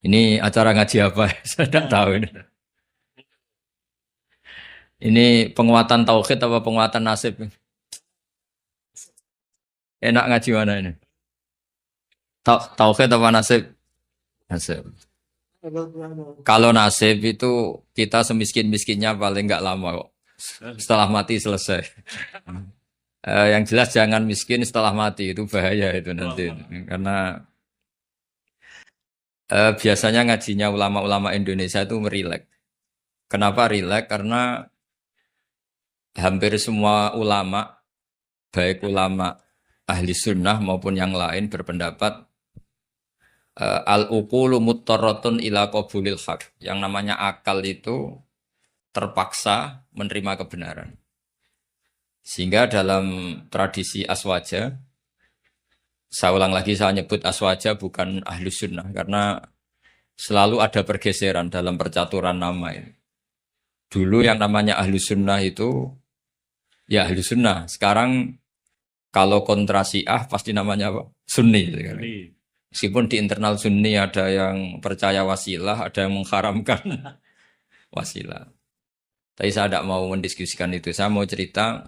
Ini acara ngaji apa? Saya tidak tahu ini. Ini penguatan tauhid apa penguatan nasib? Enak ngaji mana ini? Tauhid apa nasib? Nasib. Kalau nasib itu kita semiskin-miskinnya paling nggak lama kok. Setelah mati selesai. Yang jelas jangan miskin setelah mati, itu bahaya itu nanti. Karena biasanya ngajinya ulama-ulama Indonesia itu merilek. Kenapa rilek? Karena hampir semua ulama, baik ulama ahli sunnah maupun yang lain berpendapat al-uqulu muttarratun ila qabulil haq. Yang namanya akal itu terpaksa menerima kebenaran. Sehingga dalam tradisi aswaja, saya ulang lagi, saya nyebut aswaja bukan ahli sunnah karena selalu ada pergeseran dalam percaturan nama ini. Dulu yang namanya ahli sunnah itu ya ahli sunnah. Sekarang kalau kontra Syiah pasti namanya apa? Sunni. Meskipun di internal Sunni ada yang percaya wasilah, ada yang mengharamkan wasilah. Tapi saya tidak mau mendiskusikan itu. Saya mau cerita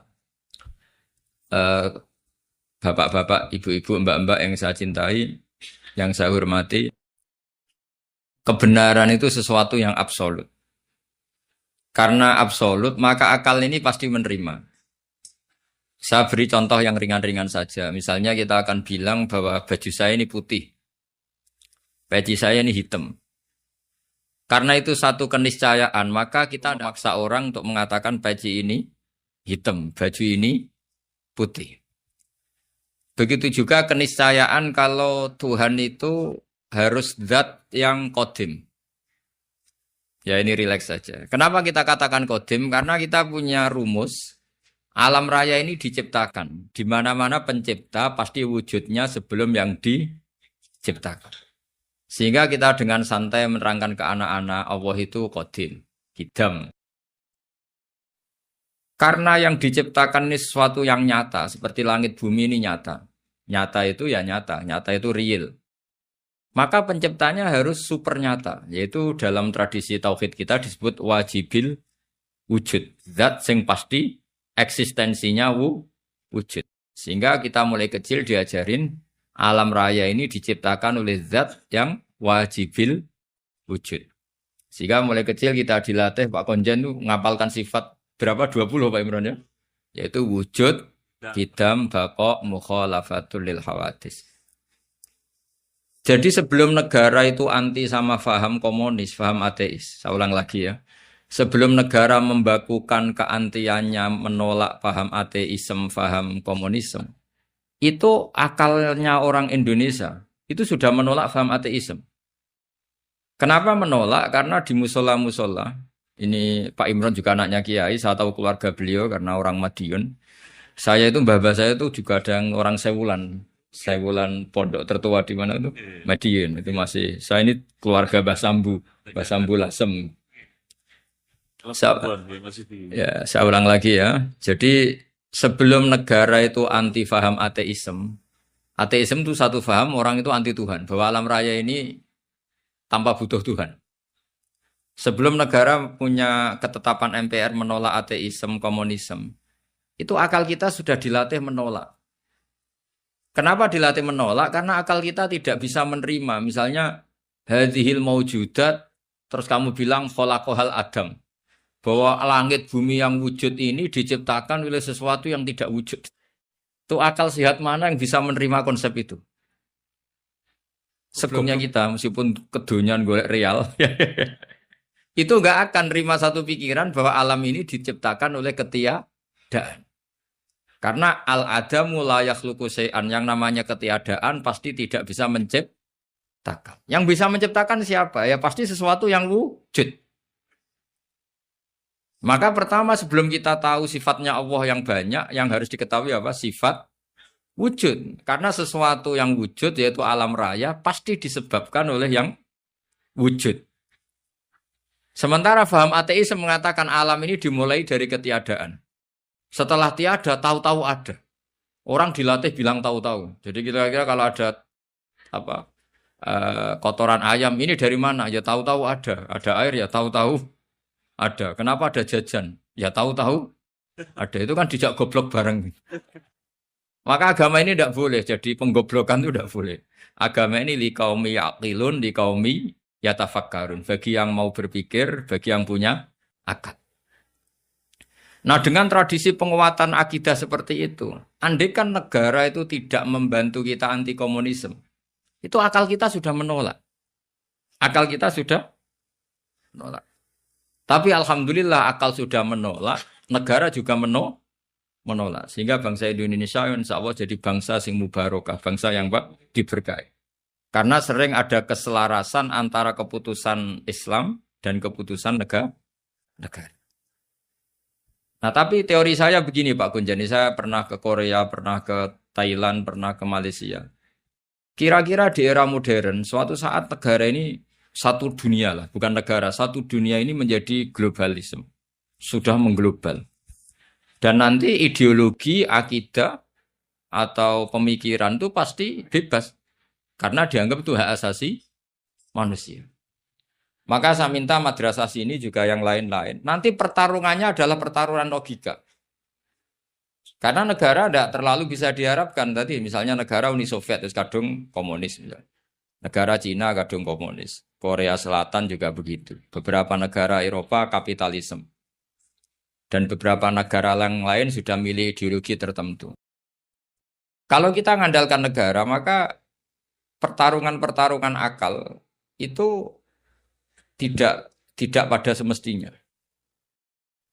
bapak-bapak, ibu-ibu, mbak-mbak yang saya cintai, yang saya hormati. Kebenaran itu sesuatu yang absolut. Karena absolut, maka akal ini pasti menerima. Saya beri contoh yang ringan-ringan saja. Misalnya kita akan bilang bahwa baju saya ini putih. Peci saya ini hitam. Karena itu satu keniscayaan, maka kita memaksa orang untuk mengatakan peci ini hitam, baju ini putih. Begitu juga keniscayaan kalau Tuhan itu harus zat yang qadim. Ya ini rileks saja. Kenapa kita katakan qadim? Karena kita punya rumus. Alam raya ini diciptakan. Di mana-mana pencipta pasti wujudnya sebelum yang diciptakan. Sehingga kita dengan santai menerangkan ke anak-anak Allah itu qadim, qidam. Karena yang diciptakan ini sesuatu yang nyata, seperti langit bumi ini nyata. Nyata itu ya nyata, nyata itu real. Maka penciptanya harus super nyata, yaitu dalam tradisi tauhid kita disebut wajibil wujud. Zat sing pasti eksistensinya wujud. Sehingga kita mulai kecil diajarin alam raya ini diciptakan oleh zat yang wajibil wujud. Sehingga mulai kecil kita dilatih Pak Konjen itu ngapalkan sifat berapa? 20 Pak Imran ya? Yaitu wujud, qidam, baqa, mukhalafatul lil hawadis. Jadi sebelum negara itu anti sama faham komunis, faham ateis. Saya ulang lagi ya. Sebelum negara membakukan keantiannya menolak paham ateisme, paham komunisme, itu akalnya orang Indonesia itu sudah menolak paham ateisme. Kenapa menolak? Karena di musola-musola, ini Pak Imran juga anaknya Kiai, saya tahu keluarga beliau karena orang Madiun. Saya itu, mbah saya itu juga ada yang orang Sewulan pondok tertua di mana itu? Madiun, itu masih, saya ini keluarga Mbah Sambu Lasem. Saya ulang lagi ya. Jadi sebelum negara itu anti faham ateisme, ateisme itu satu faham orang itu anti Tuhan, bahwa alam raya ini tanpa butuh Tuhan. Sebelum negara punya ketetapan MPR menolak ateisme, komunisme, itu akal kita sudah dilatih menolak. Kenapa dilatih menolak? Karena akal kita tidak bisa menerima. Misalnya hadhil maujudat, terus kamu bilang khalaqahal Adam. Bahwa langit bumi yang wujud ini diciptakan oleh sesuatu yang tidak wujud. Itu akal sehat mana yang bisa menerima konsep itu? Sebelumnya kita, meskipun kedunian golek real, itu enggak akan terima satu pikiran bahwa alam ini diciptakan oleh ketiadaan. Karena al-adamu la yakhluqu syai'an, yang namanya ketiadaan pasti tidak bisa menciptakan. Yang bisa menciptakan siapa? Ya pasti sesuatu yang wujud. Maka pertama sebelum kita tahu sifatnya Allah yang banyak, yang harus diketahui apa? Sifat wujud. Karena sesuatu yang wujud yaitu alam raya pasti disebabkan oleh yang wujud. Sementara faham ateis mengatakan alam ini dimulai dari ketiadaan. Setelah tiada, tahu-tahu ada. Orang dilatih bilang tahu-tahu. Jadi kira-kira kalau ada kotoran ayam ini dari mana? Ya tahu-tahu ada air ya tahu-tahu ada. Kenapa ada jajan? Ya tahu-tahu ada. Itu kan dijak goblok bareng. Maka agama ini tidak boleh jadi penggoblokan itu tidak boleh. Agama ini li qaumi yaqilun, li qaumi yatafakkarun. Bagi yang mau berpikir, bagi yang punya akal. Nah, dengan tradisi penguatan akidah seperti itu, andai kan negara itu tidak membantu kita anti komunisme, itu akal kita sudah menolak. Akal kita sudah menolak. Tapi alhamdulillah akal sudah menolak, negara juga menolak. Sehingga bangsa Indonesia insya Allah jadi bangsa sing mubarokah, bangsa yang diberkahi. Karena sering ada keselarasan antara keputusan Islam dan keputusan negara. Nah, tapi teori saya begini Pak Gunjani, saya pernah ke Korea, pernah ke Thailand, pernah ke Malaysia. Kira-kira di era modern, suatu saat negara ini satu dunia lah, bukan negara, satu dunia ini menjadi globalisme. Sudah mengglobal. Dan nanti ideologi, akidah, atau pemikiran itu pasti bebas. Karena dianggap itu hak asasi manusia. Maka saya minta madrasah sini juga yang lain-lain. Nanti pertarungannya adalah pertarungan logika. Karena negara tidak terlalu bisa diharapkan tadi. Misalnya negara Uni Soviet, terus kadung komunis. Misalnya. Negara Cina kadung komunis. Korea Selatan juga begitu. Beberapa negara Eropa kapitalisme. Dan beberapa negara yang lain sudah milih ideologi tertentu. Kalau kita mengandalkan negara, maka pertarungan-pertarungan akal itu tidak pada semestinya.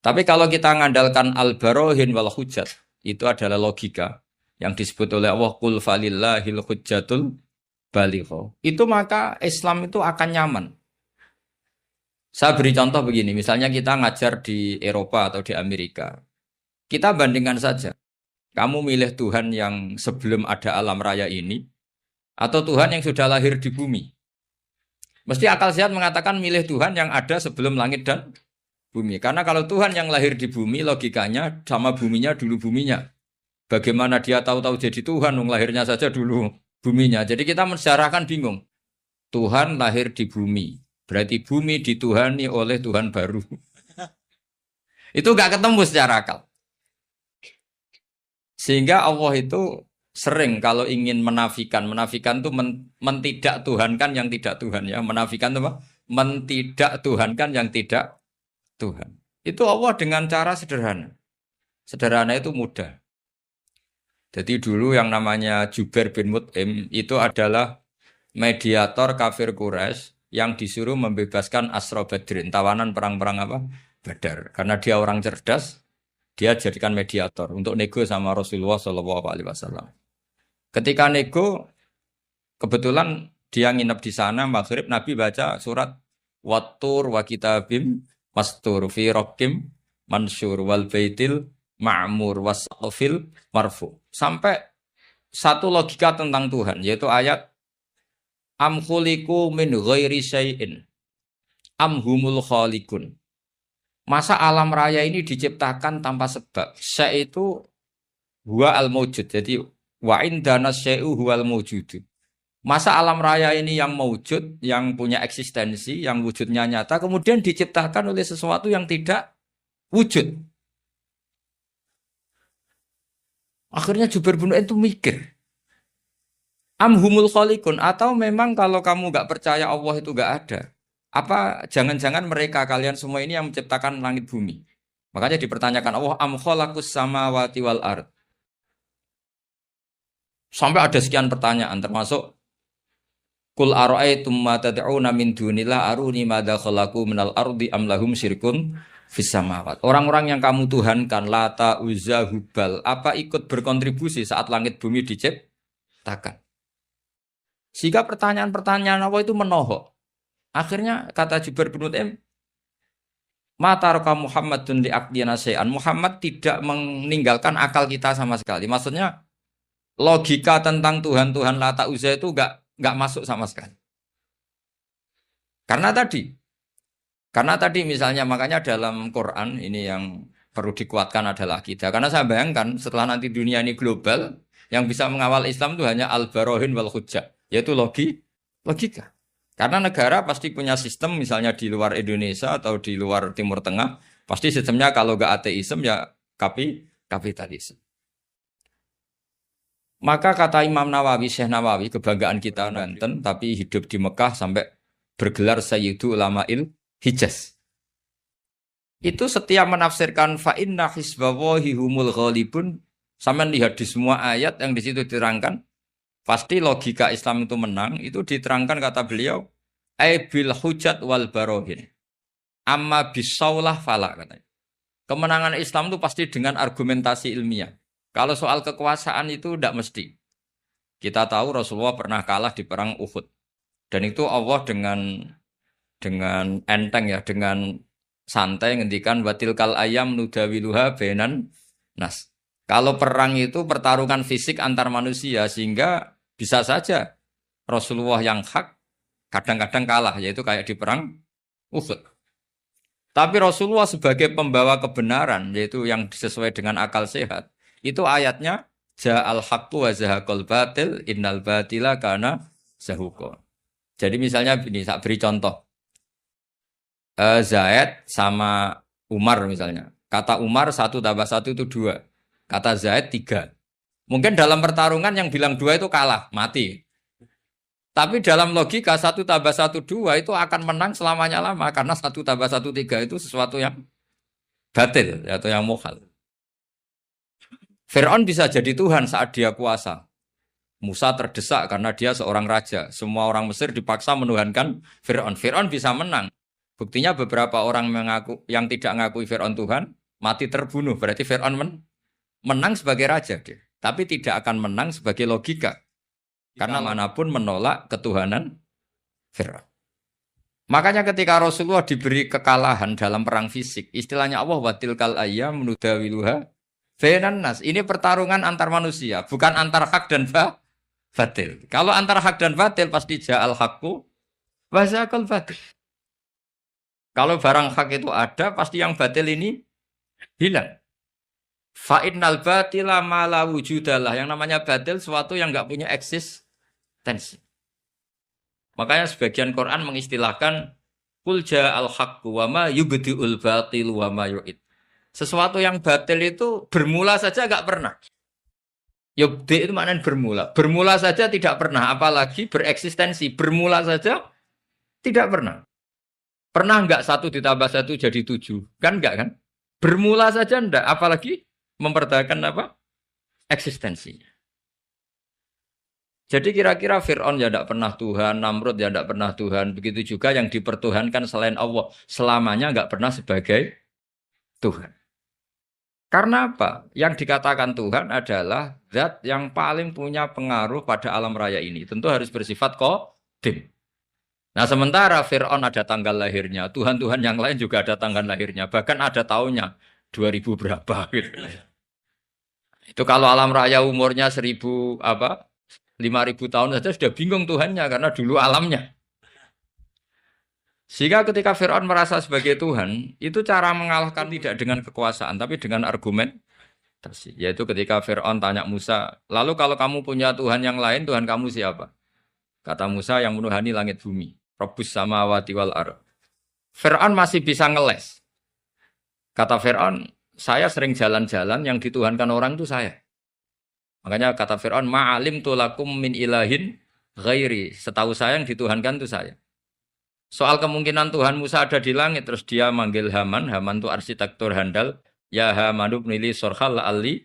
Tapi kalau kita mengandalkan al-barohin wal hujjat, itu adalah logika yang disebut oleh Allah qul falillahil hujjatul baligha. Itu maka Islam itu akan nyaman. Saya beri contoh begini, misalnya kita ngajar di Eropa atau di Amerika. Kita bandingkan saja. Kamu milih Tuhan yang sebelum ada alam raya ini atau Tuhan yang sudah lahir di bumi. Mesti akal sehat mengatakan milih Tuhan yang ada sebelum langit dan bumi. Karena kalau Tuhan yang lahir di bumi, logikanya sama buminya dulu buminya. Bagaimana dia tahu-tahu jadi Tuhan, lahirnya saja dulu buminya. Jadi kita mensyarahkan bingung. Tuhan lahir di bumi. Berarti bumi dituhani oleh Tuhan baru. Itu gak ketemu secara akal. Sehingga Allah itu sering kalau ingin menafikan itu mentidak Tuhankan yang tidak Tuhan ya. Menafikan itu apa? Mentidak Tuhankan yang tidak Tuhan. Itu Allah dengan cara sederhana. Sederhana itu mudah. Jadi dulu yang namanya Jubair bin Mut'im itu adalah mediator kafir Quraisy yang disuruh membebaskan Asra Badrin, tawanan perang-perang apa? Badar. Karena dia orang cerdas, dia jadikan mediator untuk nego sama Rasulullah SAW. Ketika nego, kebetulan dia nginep di sana, maghrib Nabi baca surat Wattur wa kitabim mastur fi rokim mansur wal baitil ma'mur wasaqfil marfu. Sampai satu logika tentang Tuhan, yaitu ayat am khuliqu min ghairi syai'in am humul khaliqun. Masa alam raya ini diciptakan tanpa sebab. Syai' itu huwa al-mawjud. Jadi wa indana syai'u huwal mawjud. Masa alam raya ini yang mawjud, yang punya eksistensi, yang wujudnya nyata, kemudian diciptakan oleh sesuatu yang tidak wujud. Akhirnya Jubair bin Mut'im itu mikir. Amhumul khaliqun, atau memang kalau kamu gak percaya Allah itu gak ada. Apa jangan-jangan mereka kalian semua ini yang menciptakan langit bumi. Makanya dipertanyakan Allah am khalaqus samawati wal ard. Sampai ada sekian pertanyaan termasuk Kul ara'aitum ma tad'una min dunillah aruni madza khalaqu minal ardi am lahum syirkun fis samawat. Orang-orang yang kamu tuhankan Lata, Uzza, Hubal, apa ikut berkontribusi saat langit bumi diciptakan? Sehingga pertanyaan-pertanyaan Allah itu menohok. Akhirnya kata Jubair bin Mut'im, Mataraka Muhammadun li aqdina syai'an. Muhammad tidak meninggalkan akal kita sama sekali. Maksudnya logika tentang Tuhan-Tuhan Lata Uzza itu enggak masuk sama sekali. Karena tadi misalnya makanya dalam Quran ini yang perlu dikuatkan adalah akidah. Karena saya bayangkan setelah nanti dunia ini global, yang bisa mengawal Islam itu hanya al-barohin wal hujjah, yaitu Logika. Karena negara pasti punya sistem, misalnya di luar Indonesia atau di luar Timur Tengah, pasti sistemnya kalau nggak ateisme ya kapitalisme. Maka kata Imam Nawawi, Syekh Nawawi, kebanggaan kita Banten, tapi hidup di Mekah sampai bergelar Sayyidu Ulama'il Hijaz. Itu setiap menafsirkan fa inna hisbawahi humul ghalibun, sampai lihat di semua ayat yang di situ diterangkan, pasti logika Islam itu menang, itu diterangkan kata beliau, ai bil hujat wal barohin. Amma bisaulah fala katanya. Kemenangan Islam itu pasti dengan argumentasi ilmiah. Kalau soal kekuasaan itu tidak mesti. Kita tahu Rasulullah pernah kalah di perang Uhud. Dan itu Allah dengan enteng ya, dengan santai ngendikan watilkal ayam nudawiluha bainan nas. Kalau perang itu pertarungan fisik antar manusia sehingga bisa saja Rasulullah yang hak kadang-kadang kalah, yaitu kayak di perang Uhud. Tapi Rasulullah sebagai pembawa kebenaran, yaitu yang sesuai dengan akal sehat, itu ayatnya ja'al haqqu wa zahaqal batil innal batila kana zahuqa. Jadi misalnya ini, saya beri contoh. Zaid sama Umar misalnya. Kata Umar 1 tambah 1 itu 2. Kata Zaid 3. Mungkin dalam pertarungan yang bilang 2 itu kalah, mati. Tapi dalam logika 1 tambah 1 2 itu akan menang selamanya lama. Karena 1 tambah 1 3 itu sesuatu yang batil atau yang mukhal. Fir'aun bisa jadi Tuhan saat dia kuasa. Musa terdesak karena dia seorang raja. Semua orang Mesir dipaksa menuhankan Fir'aun. Fir'aun bisa menang. Buktinya beberapa orang yang tidak mengakui Fir'aun Tuhan, mati terbunuh. Berarti Fir'aun menang sebagai raja. Tapi tidak akan menang sebagai logika. Karena manapun menolak ketuhanan Fir'aun. Makanya ketika Rasulullah diberi kekalahan dalam perang fisik, istilahnya Allah watilkal ayyam nudawiluha bainan nas. Ini pertarungan antar manusia, bukan antar hak dan batil. Kalau antara hak dan batil pasti ja'al haqqu wa zahaqal batil. Kalau barang hak itu ada, pasti yang batil ini hilang. Fa innal batila ma la wujudalah. Yang namanya batil sesuatu yang enggak punya eksistensi. Makanya sebagian Quran mengistilahkan qul ja'al haqqu wa ma yubdi'ul batil wa ma yu'id. Sesuatu yang batil itu bermula saja enggak pernah. Yubdi itu maknanya bermula. Bermula saja tidak pernah, apalagi bereksistensi. Bermula saja tidak pernah. Pernah enggak 1 ditambah 1 jadi 7? Kan enggak kan? Bermula saja enggak, apalagi mempertahankan apa? Eksistensinya. Jadi kira-kira Fir'aun ya enggak pernah Tuhan, Namrud ya enggak pernah Tuhan. Begitu juga yang dipertuhankan selain Allah. Selamanya enggak pernah sebagai Tuhan. Karena apa? Yang dikatakan Tuhan adalah zat yang paling punya pengaruh pada alam raya ini. Tentu harus bersifat qadim. Nah sementara Fir'aun ada tanggal lahirnya, Tuhan-Tuhan yang lain juga ada tanggal lahirnya. Bahkan ada tahunnya, 2000 berapa gitu. Itu kalau alam raya umurnya 5000 tahun saja sudah bingung Tuhannya karena dulu alamnya. Sehingga ketika Fir'aun merasa sebagai Tuhan, itu cara mengalahkan tidak dengan kekuasaan, tapi dengan argumentasi. Yaitu ketika Fir'aun tanya Musa, lalu kalau kamu punya Tuhan yang lain, Tuhan kamu siapa? Kata Musa yang menuhani langit bumi. Rabbus samawati wal ardh. Fir'aun masih bisa ngeles. Kata Fir'aun, saya sering jalan-jalan yang dituhankan orang itu saya. Makanya kata Fir'aun, ma'alim tulakum min ilahin ghairi. Setahu saya yang dituhankan itu saya. Soal kemungkinan Tuhan Musa ada di langit, terus dia manggil Haman itu arsitektur handal, ya Haman ibnili sorhal la'alli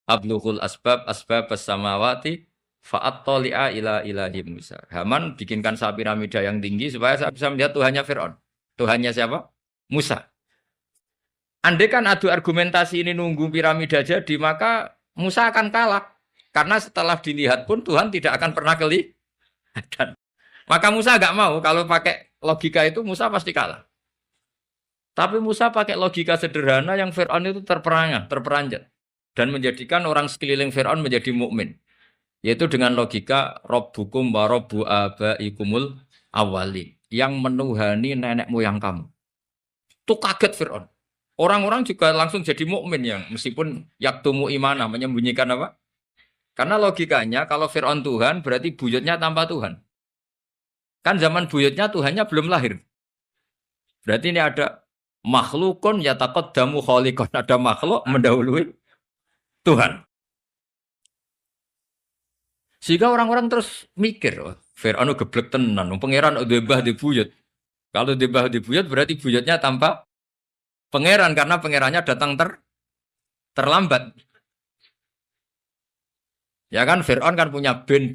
ablughul asbab as-samawati fa'attali'a ila ilahi Musa. Haman bikinkan piramida yang tinggi supaya saya bisa melihat Tuhannya Fir'aun. Tuhannya siapa? Musa. Andai kan adu argumentasi ini nunggu piramida jadi, maka Musa akan kalah. Karena setelah dilihat pun Tuhan tidak akan pernah kelihatan. Maka Musa agak mau, kalau pakai logika itu Musa pasti kalah. Tapi Musa pakai logika sederhana yang Fir'aun itu terperanjat. Dan menjadikan orang sekeliling Fir'aun menjadi mukmin. Yaitu dengan logika Rabbukum wa Rabbu abaikumul awali. Yang menuhani nenek moyang kamu. Itu kaget Fir'aun. Orang-orang juga langsung jadi mukmin yang meskipun yaktumu imana, menyembunyikan apa? Karena logikanya kalau Fir'aun Tuhan berarti buyutnya tanpa Tuhan. Kan zaman buyutnya Tuhannya belum lahir. Berarti ini ada makhlukun yataqaddamu khaliqan. Ada makhluk mendahului Tuhan. Sehingga orang-orang terus mikir, oh, Fir'aun geblek tenan, pangeran udah mbah di buyut. Kalau di mbah di buyut berarti buyutnya tanpa pangeran karena pangerannya datang terlambat. Ya kan Fir'aun kan punya bin.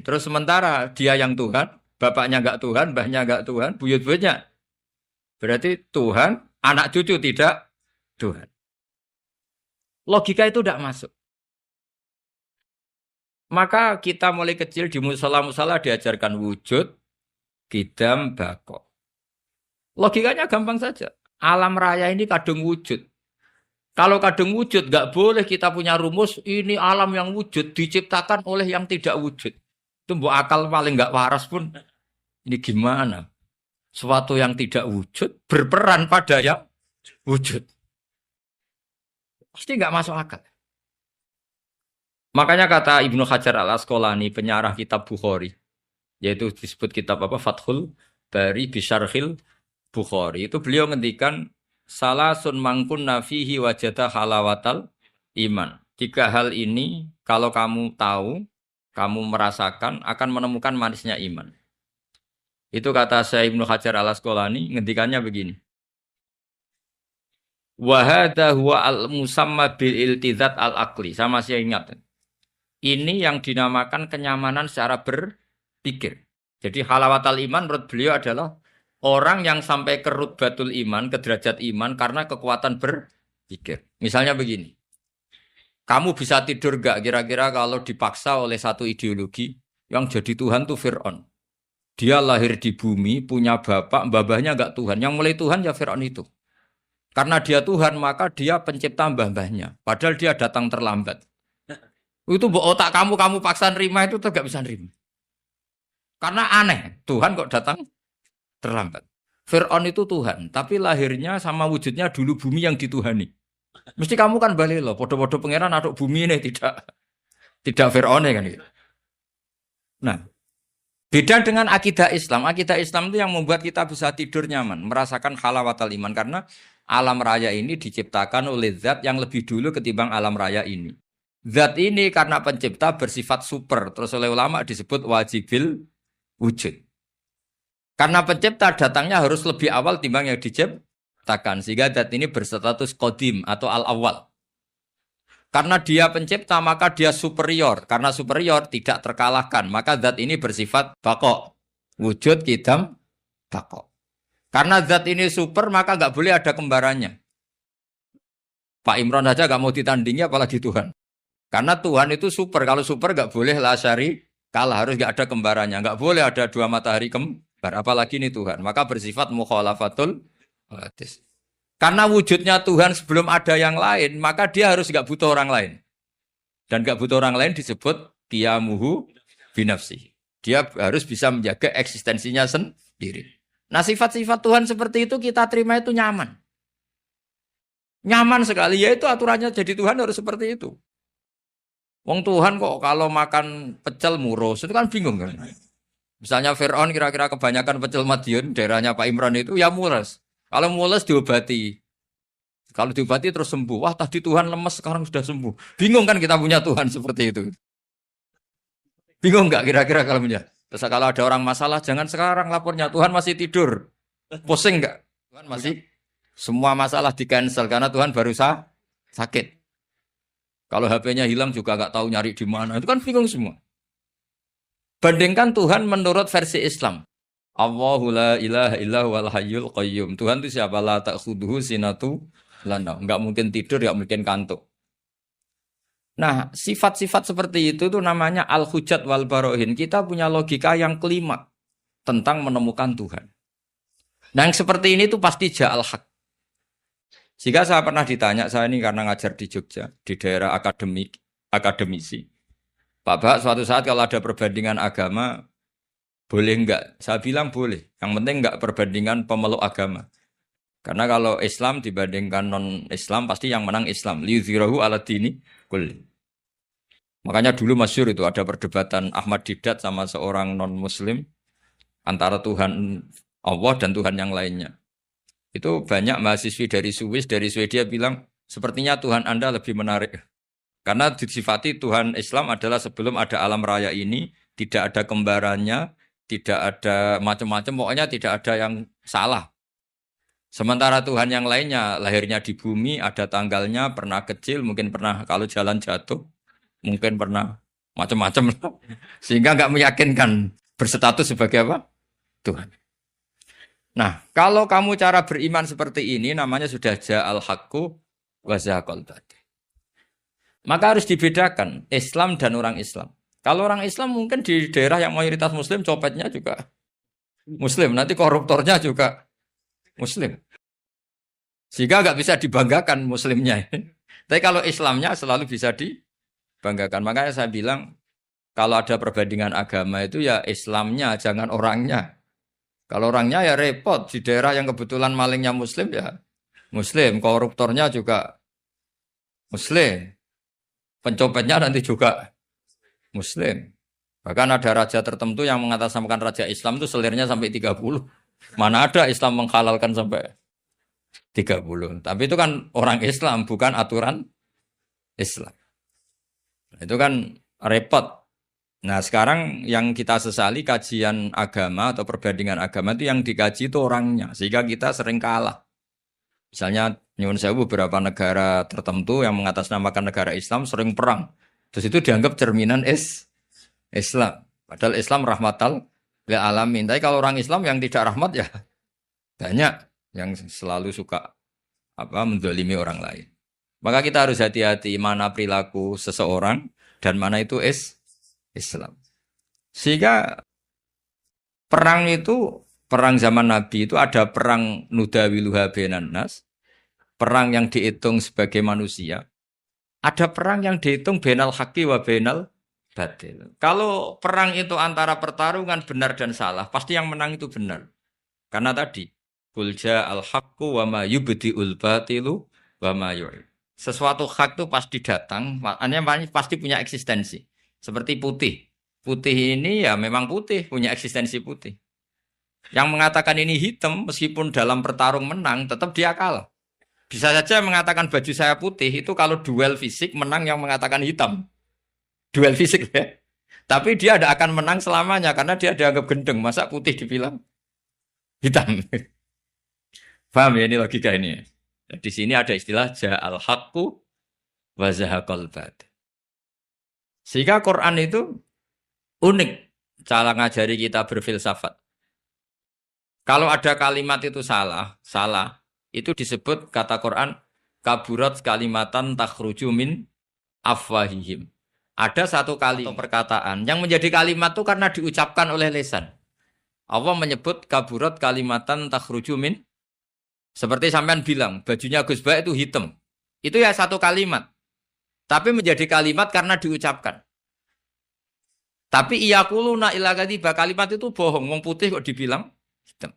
Terus sementara dia yang Tuhan, bapaknya enggak Tuhan, mbahnya enggak Tuhan, buyut-buyutnya. Berarti Tuhan, anak cucu tidak Tuhan. Logika itu tidak masuk. Maka kita mulai kecil di musala-musala diajarkan wujud, kidam, bako. Logikanya gampang saja. Alam raya ini kadung wujud. Kalau kadung wujud, nggak boleh kita punya rumus, ini alam yang wujud, diciptakan oleh yang tidak wujud. Itu mbok akal paling nggak waras pun, ini gimana? Suatu yang tidak wujud, berperan pada yang wujud. Pasti nggak masuk akal. Makanya kata Ibnu Hajar al-Asqalani, penyarah kitab Bukhari, yaitu disebut kitab apa? Fathul Bari Bisyarhil Bukhari. Itu beliau ngendikan salasun mangkun nafihi wajada halawatal iman. 3 hal ini kalau kamu tahu, kamu merasakan akan menemukan manisnya iman. Itu kata saya Ibnu Hajar al-Asqalani, ngendikannya begini. Wa hadza huwa al-musamma bil iltizat al-aqli. Saya masih ingat. Ini yang dinamakan kenyamanan secara berpikir. Jadi halawatal iman menurut beliau adalah orang yang sampai ke rutbatul iman, ke derajat iman karena kekuatan berpikir. Misalnya begini. Kamu bisa tidur gak kira-kira kalau dipaksa oleh satu ideologi yang jadi Tuhan tuh Fir'aun. Dia lahir di bumi, punya bapak, babahnya gak Tuhan. Yang mulai Tuhan ya Fir'aun itu. Karena dia Tuhan maka dia pencipta mbah-mbahnya. Padahal dia datang terlambat. Itu otak kamu paksa nerima itu tuh gak bisa nerima. Karena aneh, Tuhan kok datang terlambat. Fir'aun itu Tuhan, tapi lahirnya sama wujudnya dulu bumi yang dituhani. Mesti kamu kan balik loh, podo-podo pangeran aduk bumi ini tidak Fir'aun kan gitu. Nah, beda dengan akidah Islam. Akidah Islam itu yang membuat kita bisa tidur nyaman, merasakan halawatal iman karena alam raya ini diciptakan oleh zat yang lebih dulu ketimbang alam raya ini. Zat ini karena pencipta bersifat super, terus oleh ulama disebut wajibil wujud. Karena pencipta datangnya harus lebih awal timbang yang diciptakan, sehingga zat ini berstatus qadim atau al-awwal. Karena dia pencipta maka dia superior, karena superior tidak terkalahkan, maka zat ini bersifat baqo, wujud kidam baqo. Karena zat ini super maka nggak boleh ada kembarannya. Pak Imran saja nggak mau ditandingi apalagi Tuhan. Karena Tuhan itu super. Kalau super nggak boleh lasari kalah, harus nggak ada kembarannya. Nggak boleh ada 2 matahari kembar. Apalagi ini Tuhan. Maka bersifat mukhalafatul hadis. Karena wujudnya Tuhan sebelum ada yang lain, maka dia harus nggak butuh orang lain. Dan nggak butuh orang lain disebut qiyamuhu binafsi. Dia harus bisa menjaga eksistensinya sendiri. Nah sifat-sifat Tuhan seperti itu kita terima itu nyaman. Nyaman sekali. Ya itu aturannya jadi Tuhan harus seperti itu. Wong Tuhan kok kalau makan pecel murus, itu kan bingung kan. Misalnya Fir'aun kira-kira kebanyakan pecel Madiun, daerahnya Pak Imran itu ya mules. Kalau mules diobati. Kalau diobati terus sembuh. Wah tadi Tuhan lemes sekarang sudah sembuh. Bingung kan kita punya Tuhan seperti itu. Bingung nggak kira-kira kalau punya? Terus kalau ada orang masalah jangan sekarang lapornya. Tuhan masih tidur. Pusing nggak? Tuhan masih semua masalah di cancel karena Tuhan baru sakit. Kalau HP-nya hilang juga nggak tahu nyari di mana. Itu kan bingung semua. Bandingkan Tuhan menurut versi Islam. Allahu la ilaha illa huwal hayyul qayyum. Tuhan itu siapa? La ta'khudhuhu sinatu lana. Enggak mungkin tidur, enggak mungkin kantuk. Nah, sifat-sifat seperti itu tuh namanya al-hujjat wal barohin. Kita punya logika yang kelima tentang menemukan Tuhan. Nah, yang seperti ini tuh pasti ja'al haq. Jika saya pernah ditanya, saya ini karena ngajar di Jogja, di daerah akademisi. Pak Bak, suatu saat kalau ada perbandingan agama, boleh enggak? Saya bilang boleh. Yang penting enggak perbandingan pemeluk agama. Karena kalau Islam dibandingkan non-Islam, pasti yang menang Islam. Liyudhirahu ala dini kulli. Makanya dulu masyhur itu ada perdebatan Ahmad Didat sama seorang non-Muslim. antara Tuhan Allah dan Tuhan yang lainnya. Itu banyak mahasiswi dari Swiss, dari Swedia bilang, sepertinya Tuhan Anda lebih menarik. Karena disifati Tuhan Islam adalah sebelum ada alam raya ini, tidak ada kembarannya, tidak ada macam-macam, pokoknya tidak ada yang salah. Sementara Tuhan yang lainnya, lahirnya di bumi, ada tanggalnya, pernah kecil, mungkin pernah kalau jalan jatuh, mungkin pernah macam-macam. Sehingga nggak meyakinkan berstatus sebagai apa? Tuhan. Nah, kalau kamu cara beriman seperti ini, namanya sudah ja'al haqqu wa zahaqal batil. Maka harus dibedakan Islam dan orang Islam. Kalau orang Islam mungkin di daerah yang mayoritas Muslim, copetnya juga Muslim. Nanti koruptornya juga Muslim. Sehingga nggak bisa dibanggakan Muslimnya. Tapi kalau Islamnya selalu bisa dibanggakan. Makanya saya bilang, kalau ada perbandingan agama itu ya Islamnya, jangan orangnya. Kalau orangnya ya repot. Di daerah yang kebetulan malingnya Muslim ya Muslim. Koruptornya juga Muslim. Pencopetnya nanti juga Muslim. Bahkan ada raja tertentu yang mengatasnamakan raja Islam itu selirnya sampai 30. Mana ada Islam menghalalkan sampai 30. Tapi itu kan orang Islam, bukan aturan Islam. Itu kan repot. Nah sekarang yang kita sesali kajian agama atau perbandingan agama itu yang dikaji itu orangnya. Sehingga kita sering kalah. Misalnya nyuwun sewu beberapa negara tertentu yang mengatasnamakan negara Islam sering perang. Terus itu dianggap cerminan Islam. Padahal Islam rahmatal lil alamin. Tapi kalau orang Islam yang tidak rahmat ya banyak yang selalu suka mendolimi orang lain. Maka kita harus hati-hati mana perilaku seseorang dan mana itu Islam. Sehingga perang itu, perang zaman Nabi itu ada perang nudawiluha benan nas, perang yang dihitung sebagai manusia. Ada perang yang dihitung benal haqi wa benal batil. Kalau perang itu antara pertarungan benar dan salah, pasti yang menang itu benar. Karena tadi, qul ja'al haqqu wa ma yubdi'ul batilu wa ma yu'id. Sesuatu hak itu pasti datang, maknanya pasti punya eksistensi. Seperti putih. Putih ini ya memang putih, punya eksistensi putih. Yang mengatakan ini hitam, meskipun dalam pertarung menang, tetap dia kalah. Bisa saja mengatakan baju saya putih, itu kalau duel fisik menang yang mengatakan hitam. Duel fisik ya. Tapi dia tidak akan menang selamanya, karena dia dianggap gendeng. Masa putih dibilang hitam? Paham ya ini logika ini? Di sini ada istilah ja'al haqqu wa zahaqal batil. Sehingga Quran itu unik cara ngajari kita berfilsafat. Kalau ada kalimat itu salah, itu disebut kata Quran kaburat kalimatan takhruju min afwahihim. Ada satu kalimat perkataan yang menjadi kalimat itu karena diucapkan oleh lisan. Allah menyebut kaburat kalimatan takhruju min, seperti sampean bilang, bajunya Gus Ba itu hitam. Itu ya satu kalimat. Tapi menjadi kalimat karena diucapkan. Tapi iyakuluna illa kadiba, kalimat itu bohong. Wong putih kok dibilang hitam.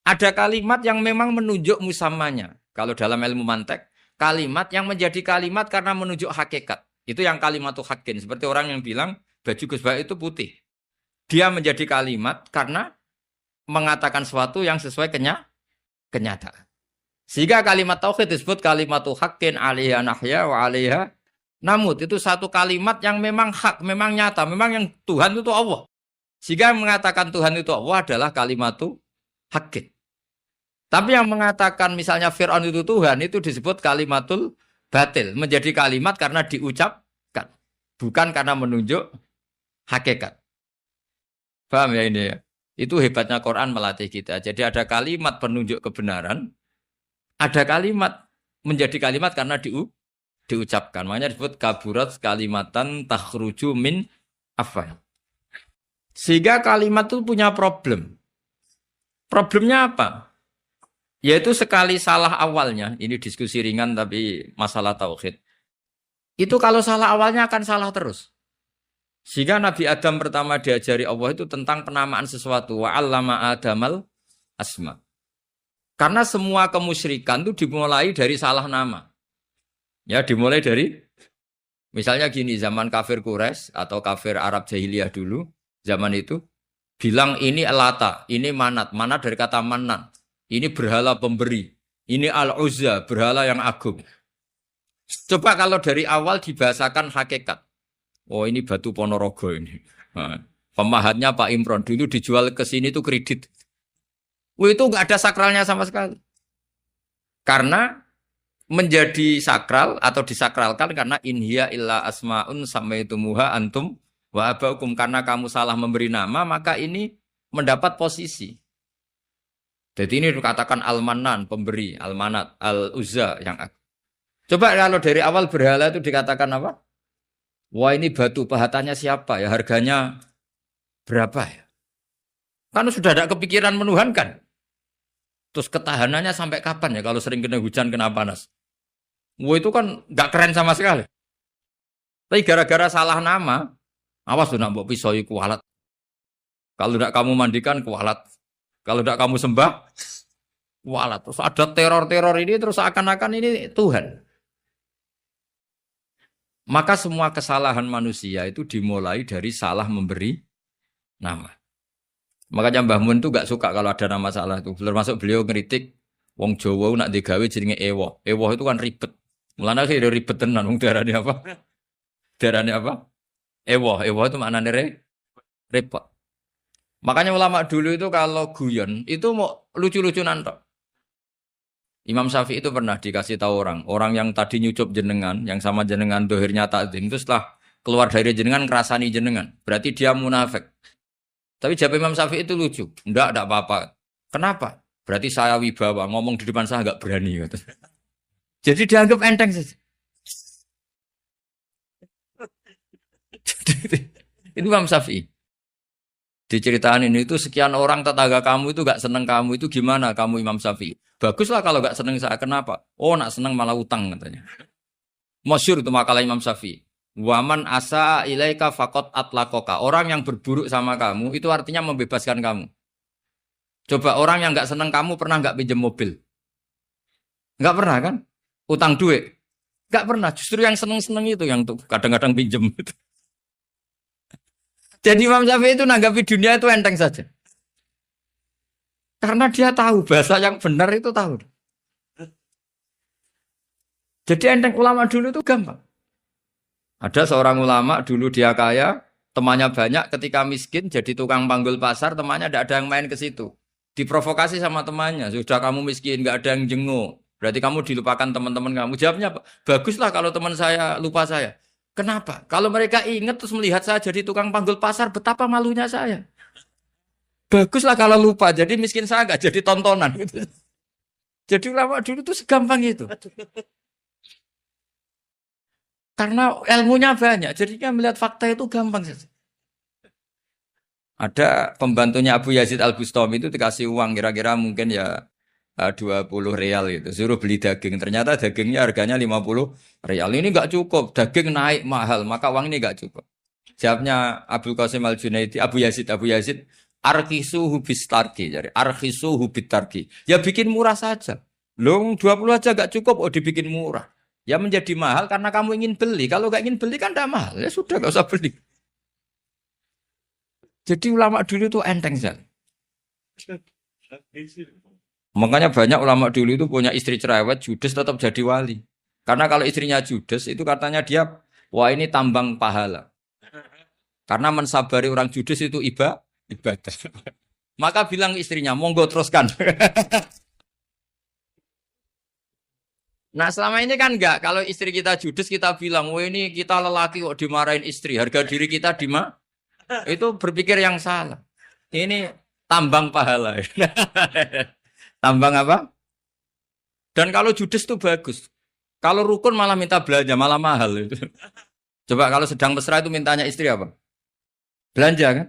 Ada kalimat yang memang menunjuk musamanya. Kalau dalam ilmu mantek, kalimat yang menjadi kalimat karena menunjuk hakikat. Itu yang kalimatul haqqin. Seperti orang yang bilang baju Gus Ba itu putih. Dia menjadi kalimat karena mengatakan sesuatu yang sesuai kenyataan. Sehingga kalimat tauhid disebut kalimatul haqqin 'alaiha nahya wa 'alaiha namut. Itu satu kalimat yang memang hak, memang nyata, memang yang Tuhan itu Allah. Sehingga mengatakan Tuhan itu Allah adalah kalimatul haqqin. Tapi yang mengatakan misalnya Fir'aun itu Tuhan itu disebut kalimatul batil, menjadi kalimat karena diucapkan, bukan karena menunjuk hakikat. Paham ya ini ya? Itu hebatnya Quran melatih kita. Jadi ada kalimat penunjuk kebenaran, ada kalimat menjadi kalimat karena diucapkan. Makanya disebut kaburat kalimatan takhruju min afwah. Sehingga kalimat itu punya problem. Problemnya apa? Yaitu sekali salah awalnya, ini diskusi ringan tapi masalah tauhid. Itu kalau salah awalnya akan salah terus. Sehingga Nabi Adam pertama diajari Allah itu tentang penamaan sesuatu. Wa 'allama Adamal asma. Karena semua kemusyrikan itu dimulai dari salah nama. Ya, dimulai dari misalnya gini, zaman kafir Quraisy atau kafir Arab jahiliyah dulu, zaman itu Bilang ini Lata, ini Manat. Manat dari kata Manan. Ini berhala pemberi. Ini Al-Uzza, berhala yang agung. Coba kalau dari awal dibahasakan hakikat. Oh ini batu Ponorogo ini. Nah, pemahatnya Pak Imron. Dulu dijual ke sini tuh kredit. Oh, itu nggak ada sakralnya sama sekali. Karena menjadi sakral atau disakralkan karena inhiya illa asmaun samaitumuha antum wa abaukum, karena kamu salah memberi nama maka ini mendapat posisi. Jadi ini dikatakan al-manan pemberi, al-manat, al-uzza yang coba kalau dari awal berhala itu dikatakan apa? Wah ini batu pahatannya siapa ya, harganya berapa ya? Kan sudah ada kepikiran menuhankan. Terus ketahanannya sampai kapan ya kalau sering kena hujan, kena panas? Wah itu kan nggak keren sama sekali. Tapi gara-gara salah nama, awas tuh nak mbok pisau kualat. Kalau tidak kamu mandikan kualat. Kalau tidak kamu sembah kualat. Terus ada teror-teror ini terus seakan-akan ini Tuhan. Maka semua kesalahan manusia itu dimulai dari salah memberi nama. Makanya Mbah Mun tuh gak suka kalau ada nama salah itu. Termasuk beliau ngeritik wong Jawa nak digawe jenenge ewoh. Ewoh itu kan ribet. Mulane kira ribet tenan wong darane apa? Darane apa? Ewoh. Ewoh itu maknane repot. Makanya ulama dulu itu kalau guyon itu mau lucu-lucunan tok. Imam Syafi'i itu pernah dikasih tahu orang yang tadi nyucup jenengan, yang sama jenengan dohirnya takdim, itu setelah keluar dari jenengan ngerasani jenengan. Berarti dia munafik. Tapi jawab Imam Syafi'i itu lucu. Enggak apa-apa. Kenapa? Berarti saya wibawa, ngomong di depan saya enggak berani. Gitu. Jadi dianggap enteng saja. Itu Imam Syafi'i. Diceritain ini itu sekian orang tetangga kamu itu enggak seneng kamu, itu gimana kamu Imam Syafi'i? Baguslah kalau enggak seneng saya. Kenapa? Oh nak seneng malah utang katanya. Masyhur itu makalah Imam Syafi'i. Waman asa ilaika fakot atlakoka. Orang yang berburuk sama kamu itu artinya membebaskan kamu. Coba orang yang nggak seneng kamu pernah nggak pinjam mobil? Nggak pernah kan? Utang duit? Nggak pernah. Justru yang seneng-seneng itu yang tuh kadang-kadang pinjam. Jadi Imam Syafi'i itu nanggapi dunia itu enteng saja. Karena dia tahu bahasa yang benar itu tahu. Jadi enteng, ulama dulu itu gampang. Ada seorang ulama dulu dia kaya, temannya banyak, ketika miskin jadi tukang panggul pasar, temannya tidak ada yang main ke situ. Diprovokasi sama temannya, sudah kamu miskin, nggak ada yang jenguk, berarti kamu dilupakan teman-teman kamu. Jawabnya apa? Baguslah kalau teman saya lupa saya. Kenapa? Kalau mereka ingat terus melihat saya jadi tukang panggul pasar, betapa malunya saya. Baguslah kalau lupa, jadi miskin saya nggak jadi tontonan. Jadi ulama dulu tuh segampang itu. Karena ilmunya banyak, jadinya melihat fakta itu gampang saja. Ada pembantunya Abu Yazid Al-Bustami itu dikasih uang kira-kira mungkin ya 20 real gitu. Suruh beli daging. Ternyata dagingnya harganya 50 real. Ini enggak cukup, daging naik mahal, maka uang ini enggak cukup. Jawabnya Abdul Qasim Al-Junaidi, Abu Yazid, arkhisu hubis tarki. Jadi arkhisu hubit tarki. Ya bikin murah saja. Loh 20 aja enggak cukup, oh dibikin murah. Ya menjadi mahal karena kamu ingin beli. Kalau nggak ingin beli kan tidak mahal. Ya sudah nggak usah beli. Jadi ulama dulu itu enteng sekali. Makanya banyak ulama dulu itu punya istri cerewet, judes tetap jadi wali. Karena kalau istrinya judes itu katanya dia, wah ini tambang pahala. Karena mensabari orang judes itu ibadah. Maka bilang istrinya, monggo teruskan. Nah selama ini kan enggak, kalau istri kita judes kita bilang, wah ini kita lelaki kok dimarahin istri, harga diri kita itu berpikir yang salah. Ini tambang pahala. Tambang apa? Dan kalau judes itu bagus. Kalau rukun malah minta belanja, malah mahal. Coba kalau sedang mesra itu mintanya istri apa? Belanja kan?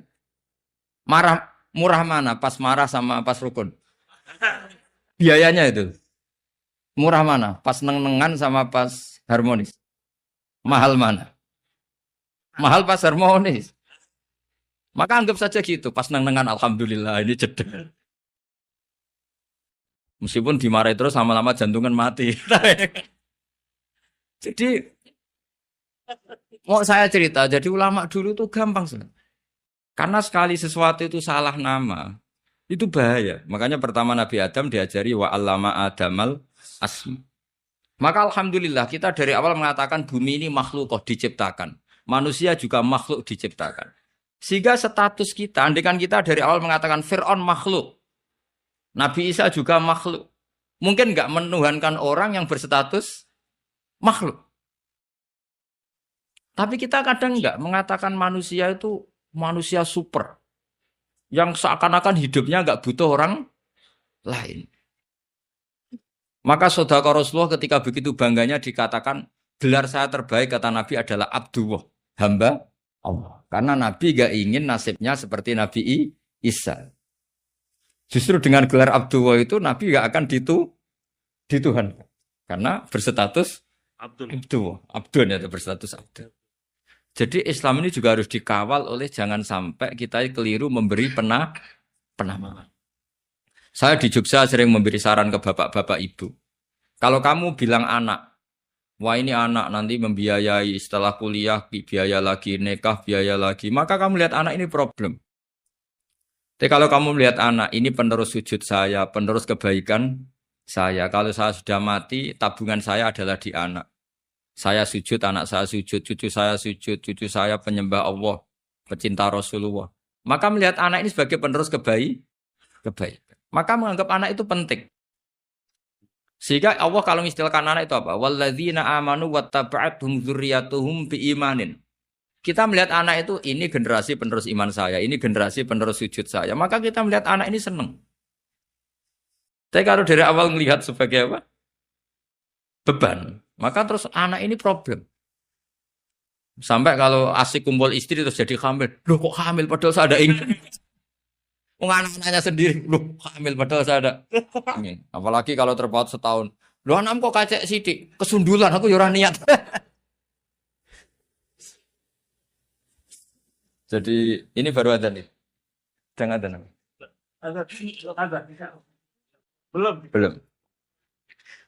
Murah mana? Pas marah sama pas rukun? Biayanya itu. Murah mana? Pas neng-nengan sama pas harmonis? Mahal mana? Mahal pas harmonis. Maka anggap saja gitu. Pas neng-nengan alhamdulillah ini jeda. Meskipun dimarahi terus lama-lama jantungan mati. Jadi mau saya cerita, jadi ulama dulu tuh gampang sih. Karena sekali sesuatu itu salah nama, itu bahaya. Makanya pertama Nabi Adam diajari wa 'allama Adamal asma. Maka alhamdulillah kita dari awal mengatakan bumi ini makhluk diciptakan. Manusia juga makhluk diciptakan. Sehingga status kita, andikan kita dari awal mengatakan Fir'aun makhluk. Nabi Isa juga makhluk. Mungkin nggak menuhankan orang yang berstatus makhluk. Tapi kita kadang nggak mengatakan manusia itu manusia super. Yang seakan-akan hidupnya nggak butuh orang lain. Maka saudara Rasulullah ketika begitu bangganya dikatakan gelar saya terbaik kata Nabi adalah Abdullah, hamba Allah. Karena Nabi gak ingin nasibnya seperti Nabi Isa. Justru dengan gelar Abdullah itu Nabi gak akan dituhankan. Karena berstatus Abdullah. Abdun ya berstatus Abdul. Jadi Islam ini juga harus dikawal oleh jangan sampai kita keliru memberi penamaan. Saya di Jogja sering memberi saran ke bapak-bapak ibu. Kalau kamu bilang anak, wah ini anak nanti membiayai setelah kuliah, biaya lagi, nikah, biaya lagi. Maka kamu lihat anak ini problem. Tapi kalau kamu melihat anak, ini penerus sujud saya, penerus kebaikan saya. Kalau saya sudah mati, tabungan saya adalah di anak. Saya sujud, anak saya sujud, cucu saya penyembah Allah, pecinta Rasulullah. Maka melihat anak ini sebagai penerus kebaikan. Maka menganggap anak itu penting. Sehingga Allah kalau mengistilahkan anak itu apa? Walladzina amanu wattaba'athum dzurriyyatuhum biimanin. Kita melihat anak itu ini generasi penerus iman saya, ini generasi penerus sujud saya. Maka kita melihat anak ini senang. Tapi kalau dari awal melihat sebagai apa? Beban. Maka terus anak ini problem. Sampai kalau asik kumpul istri terus jadi hamil. Loh kok hamil padahal saya ada ingin. Anak-anaknya sendiri, loh hamil padahal saya ada. Apalagi kalau terpaut setahun. Loh anak kok kacek sidik, kesundulan aku yura niat. Jadi ini baru ada nih. Jangan ada namanya. Belum.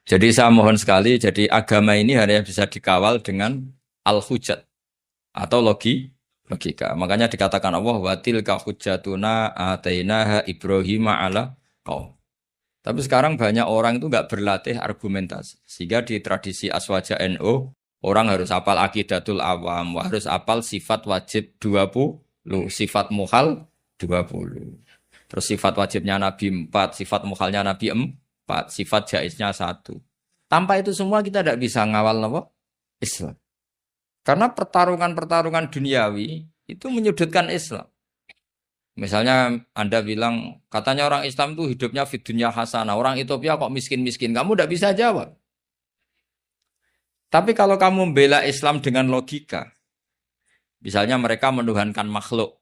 Jadi saya mohon sekali, jadi agama ini hanya bisa dikawal dengan al-hujjat atau logika. Makanya dikatakan Allah wa tilka hujjatuna atainaha Ibrahim ala qaum. Tapi sekarang banyak orang itu enggak berlatih argumentasi. Sehingga di tradisi Aswaja NU, orang harus hafal aqidatul awam, harus hafal sifat wajib 20, sifat muhal 20. Terus sifat wajibnya Nabi 4, sifat muhalnya Nabi 4, sifat jaiznya 1. Tanpa itu semua kita tidak bisa ngawal apa? Islam. Karena pertarungan-pertarungan duniawi itu menyudutkan Islam. Misalnya Anda bilang, katanya orang Islam itu hidupnya fid dunya hasanah. Orang Ethiopia kok miskin-miskin? Kamu tidak bisa jawab. Tapi kalau kamu membela Islam dengan logika, misalnya mereka menuhankan makhluk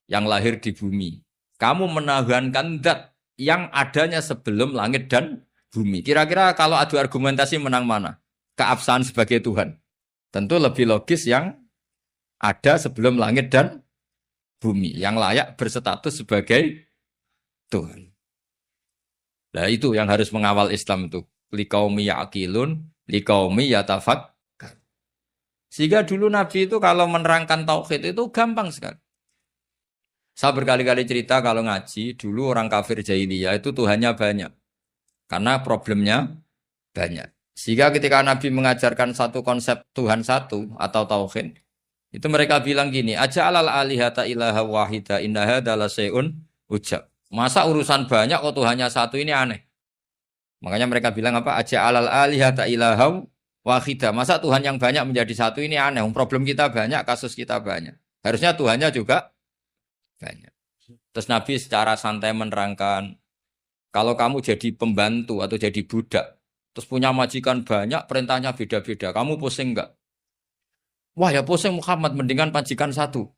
yang lahir di bumi. Kamu menuhankan zat yang adanya sebelum langit dan bumi. Kira-kira kalau adu argumentasi menang mana? Keabsahan sebagai Tuhan. Tentu lebih logis yang ada sebelum langit dan bumi. Yang layak berstatus sebagai Tuhan. Nah itu yang harus mengawal Islam itu. Liqaumi ya'qilun, liqaumi yatafakkar. Sehingga dulu Nabi itu kalau menerangkan tauhid itu gampang sekali. Saya berkali-kali cerita kalau ngaji, dulu orang kafir jahiliyah itu Tuhannya banyak. Karena problemnya banyak. Sehingga ketika Nabi mengajarkan satu konsep Tuhan satu atau tauhid, itu mereka bilang gini, aja alal alihata ilaha wahida innaha dalaseun ujab. Masa urusan banyak kok Tuhannya satu ini aneh. Makanya mereka bilang apa? Aja alal alihata ilaha wahida. Masa Tuhan yang banyak menjadi satu ini aneh. Problem kita banyak, kasus kita banyak. Harusnya Tuhannya juga banyak. Terus Nabi secara santai menerangkan, kalau kamu jadi pembantu atau jadi budak, terus punya majikan banyak, perintahnya beda-beda. Kamu pusing enggak? Wah ya pusing Muhammad, mendingan majikan satu.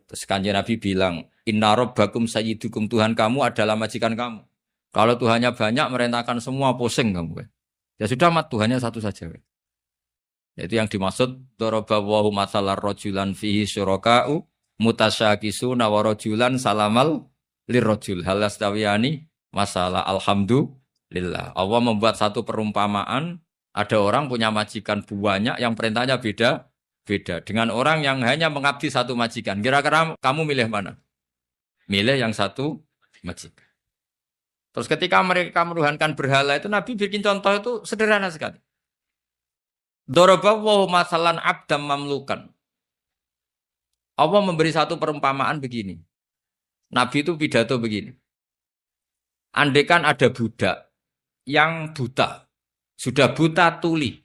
Terus Kanjeng Nabi bilang, inna rabbakum sayyidukum, Tuhan kamu adalah majikan kamu. Kalau Tuhannya banyak, merintahkan semua, pusing kamu. Ya sudah, Tuhannya satu saja. Itu yang dimaksud, daraballahu mathalan rajulan fihi syuraka'u mutasyakisuna wa rajulan salamal lirrajul hal yastawiyani masalah alhamdulillah. Allah membuat satu perumpamaan, ada orang punya majikan banyak yang perintahnya beda Beda dengan orang yang hanya mengabdi satu majikan. Kira-kira kamu milih mana? Milih yang satu majikan. Terus ketika mereka menuhankan berhala itu Nabi bikin contoh itu sederhana sekali. Daraballahu masalan abdam mamlukan. Allah memberi satu perumpamaan begini. Nabi itu pidato begini. Andaikan ada budak yang buta, sudah buta tuli.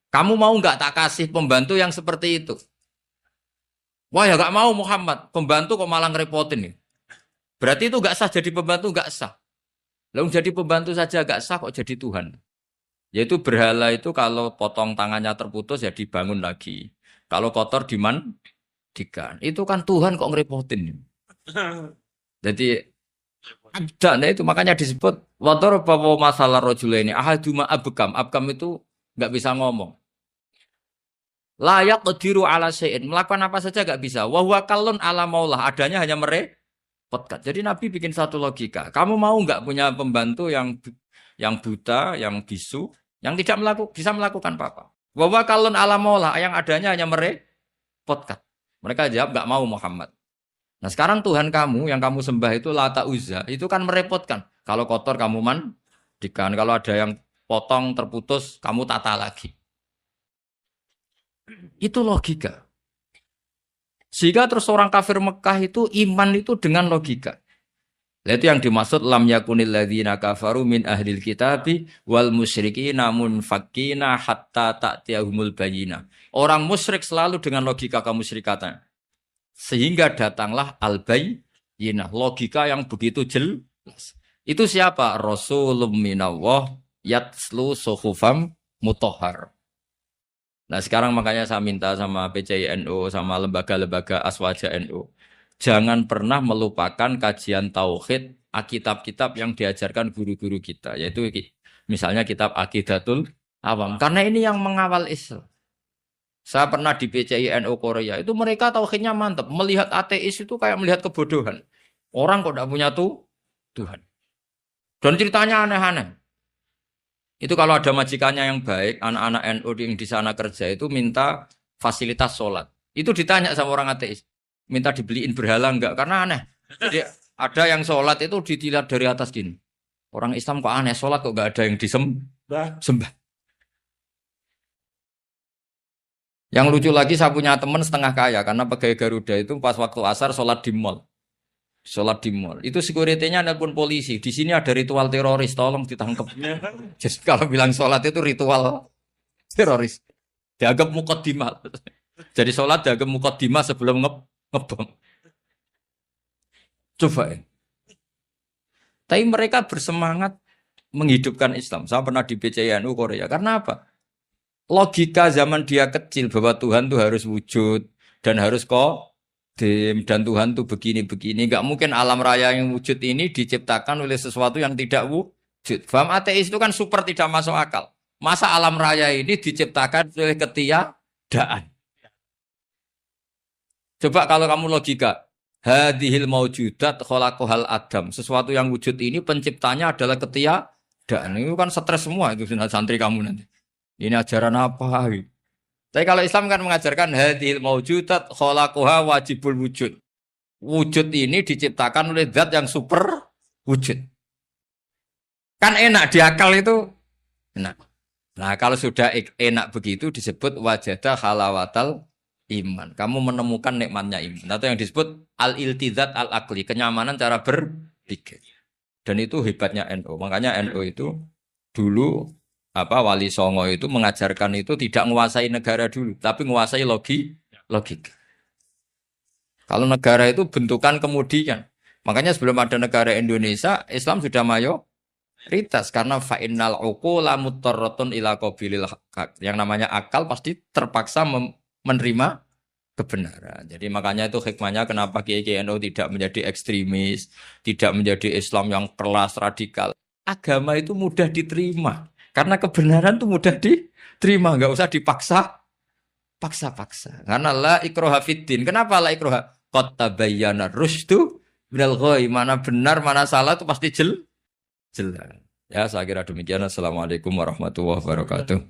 Kamu mau nggak tak kasih pembantu yang seperti itu? Wah ya nggak mau Muhammad, pembantu kok malah ngerepotin nih. Berarti itu nggak sah jadi pembantu, nggak sah. Lalu jadi pembantu saja nggak sah kok jadi Tuhan. Yaitu berhala itu kalau potong tangannya terputus ya dibangun lagi. Kalau kotor dimandikan. Itu kan Tuhan kok ngerepotin. Jadi ada itu makanya disebut wator bahwa masalah rojulaini ahaduma abkam. Abkam itu nggak bisa ngomong. Layak qadiru ala syai'in, melakukan apa saja nggak bisa. Wa huwa kallun ala maulah, adanya hanya merepotkan. Jadi Nabi bikin satu logika. Kamu mau nggak punya pembantu yang buta, yang bisu, yang tidak bisa melakukan apa-apa. Wa huwa kallun ala maulah, yang adanya hanya merepotkan. Mereka jawab nggak mau Muhammad. Nah sekarang Tuhan kamu yang kamu sembah itu Lata Uzza, itu kan merepotkan. Kalau kotor kamu mandikan, kalau ada yang potong terputus kamu tata lagi. Itu logika. Sehingga terus orang kafir Mekah itu iman itu dengan logika. Itu yang dimaksud lam yakunil ladzina kafaru min ahlil kitabi wal musyrikina munfakkina hatta ta'tiyahumul bayyinah. Orang musyrik selalu dengan logika kemusyrikatan. Sehingga datanglah al-bayyinah, logika yang begitu jelas. Itu siapa? Rasulun minallah yatslu suhufam mutahhar. Nah sekarang makanya saya minta sama PCI NU, sama lembaga-lembaga Aswaja NU, jangan pernah melupakan kajian tauhid, kitab-kitab yang diajarkan guru-guru kita, yaitu misalnya kitab Aqidatul Awam, karena ini yang mengawal Islam. Saya pernah di PCI NU Korea, itu mereka tauhidnya mantap, melihat ateis itu kayak melihat kebodohan. Orang kok tidak punya Tuhan. Dan ceritanya aneh-aneh. Itu kalau ada majikannya yang baik, anak-anak NU yang di sana kerja itu minta fasilitas sholat. Itu ditanya sama orang ateis. Minta dibeliin berhala enggak? Karena aneh. Jadi ada yang sholat itu dilihat dari atas gini. Orang Islam kok aneh, sholat kok enggak ada yang disembah. Yang lucu lagi saya punya teman setengah kaya. Karena pegawai Garuda itu pas waktu asar sholat di mall. Sholat di mall. Itu security-nya nelpon polisi. Di sini ada ritual teroris, tolong ditangkap. Jadi kalau bilang sholat itu ritual teroris. Dianggap muqaddimah. Jadi sholat dianggap muqaddimah sebelum ngebom. Coba ya. Tapi mereka bersemangat menghidupkan Islam. Saya pernah di PCNU Korea. Karena apa? Logika zaman dia kecil bahwa Tuhan itu harus wujud dan harus dan Tuhan tuh begini-begini. Gak mungkin alam raya yang wujud ini diciptakan oleh sesuatu yang tidak wujud. Faham ateis itu kan super tidak masuk akal. Masa alam raya ini diciptakan oleh ketiadaan? Coba kalau kamu logika. Hadhil maujudat khalaqahal adam. Sesuatu yang wujud ini penciptanya adalah ketiadaan. Itu kan stres semua itu santri kamu nanti. Ini ajaran apa? Tapi kalau Islam kan mengajarkan hadhil maujudat khalaqaha wajibul wujud. Wujud ini diciptakan oleh zat yang super wujud. Kan enak di akal itu. Enak. Nah, kalau sudah enak begitu disebut wajadah halawatal iman. Kamu menemukan nikmatnya iman. Atau yang disebut al-iltizat al-aqli, kenyamanan cara berpikir. Dan itu hebatnya NU. Makanya NU itu dulu Wali Songo itu mengajarkan itu tidak menguasai negara dulu, tapi menguasai logika. Kalau negara itu bentukan kemudian. Makanya sebelum ada negara Indonesia, Islam sudah mayoritas karena fa'innal uqula muttarratun ila qabilil haq. Yang namanya akal pasti terpaksa menerima kebenaran. Jadi makanya itu hikmahnya kenapa Kiai NU tidak menjadi ekstremis, tidak menjadi Islam yang keras radikal. Agama itu mudah diterima. Karena kebenaran itu mudah diterima, nggak usah paksa. Karena la ikraha fiddin. Kenapa la ikraha? Qad tabayyana rusydu minal ghayy. Mana benar, mana salah itu pasti jelas. Ya, saya kira demikian. Assalamualaikum warahmatullahi wabarakatuh.